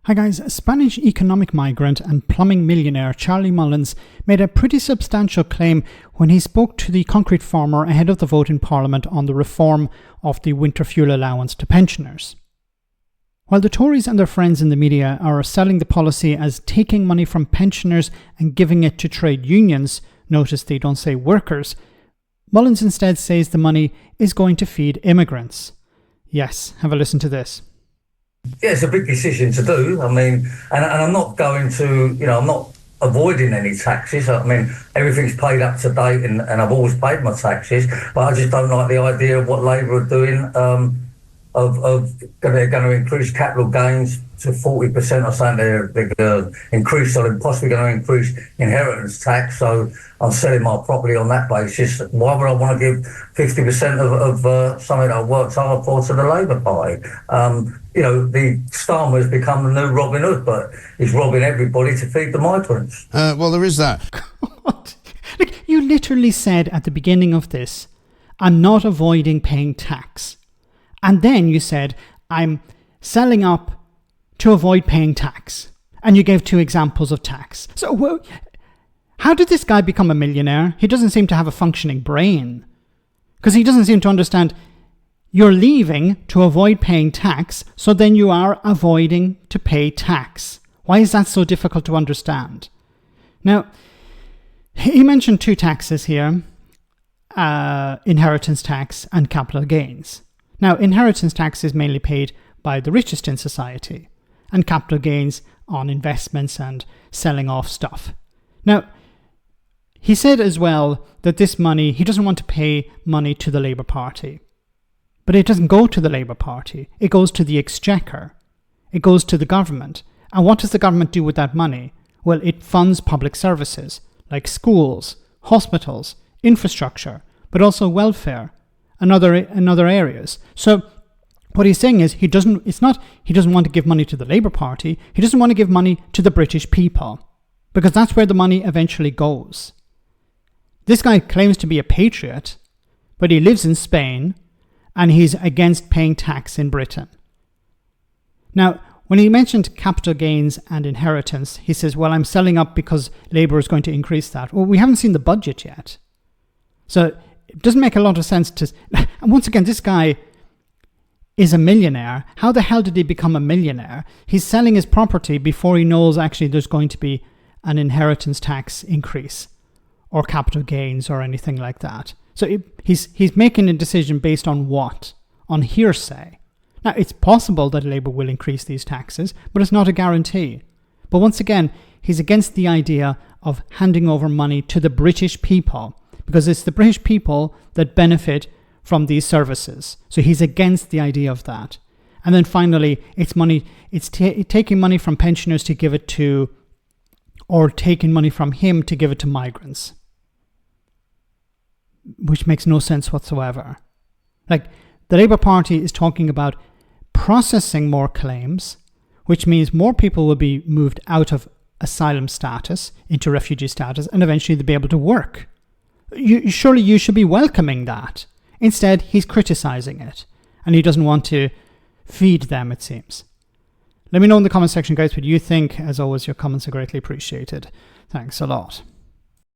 Hi guys, Spanish economic migrant and plumbing millionaire Charlie Mullins made a pretty substantial claim when he spoke to the concrete farmer ahead of the vote in Parliament on the reform of the winter fuel allowance to pensioners. While the Tories and their friends in the media are selling the policy as taking money from pensioners and giving it to trade unions, notice they don't say workers, Mullins instead says the money is going to feed immigrants. Yes, have a listen to this. Yeah, it's a big decision to do. I mean, and I'm not going to, I'm not avoiding any taxes. I mean, everything's paid up to date and I've always paid my taxes, but I just don't like the idea of what Labour are doing, they're going to increase capital gains to 40%. I'm saying they're going to increase, or they're possibly going to increase inheritance tax. So I'm selling my property on that basis. Why would I want to give 50% of something that I worked hard for to the Labour Party? The Starmer has become the new Robin Hood, but he's robbing everybody to feed the migrants. Well, there is that. God. Look, you literally said at the beginning of this, I'm not avoiding paying tax. And then you said, I'm selling up to avoid paying tax. And you gave two examples of tax. So how did this guy become a millionaire? He doesn't seem to have a functioning brain. Because he doesn't seem to understand you're leaving to avoid paying tax, so then you are avoiding to pay tax. Why is that so difficult to understand? Now, he mentioned two taxes here, inheritance tax and capital gains. Now, inheritance tax is mainly paid by the richest in society, and capital gains on investments and selling off stuff. Now, he said as well that this money, he doesn't want to pay money to the Labour Party. But it doesn't go to the Labour Party. It goes to the exchequer. It goes to the government. And what does the government do with that money? Well, it funds public services like schools, hospitals, infrastructure, but also welfare and other areas. So what he's saying is he doesn't want to give money to the Labour Party. He doesn't want to give money to the British people, because that's where the money eventually goes. This guy claims to be a patriot, but he lives in Spain and he's against paying tax in Britain. Now, when he mentioned capital gains and inheritance, he says, well, I'm selling up because Labour is going to increase that. Well, we haven't seen the budget yet. So it doesn't make a lot of sense to... And once again, this guy is a millionaire. How the hell did he become a millionaire? He's selling his property before he knows actually there's going to be an inheritance tax increase or capital gains or anything like that. So he's making a decision based on what? On hearsay. Now, it's possible that Labour will increase these taxes, but it's not a guarantee. But once again, he's against the idea of handing over money to the British people, because it's the British people that benefit from these services. So he's against the idea of that. And then finally, it's taking money from pensioners to give it to, or taking money from him to give it to migrants, which makes no sense whatsoever. Like, the Labour Party is talking about processing more claims, which means more people will be moved out of asylum status into refugee status, and eventually they'll be able to work. Surely you should be welcoming that. Instead, he's criticising it, and he doesn't want to feed them, it seems. Let me know in the comment section, guys, what you think. As always, your comments are greatly appreciated. Thanks a lot.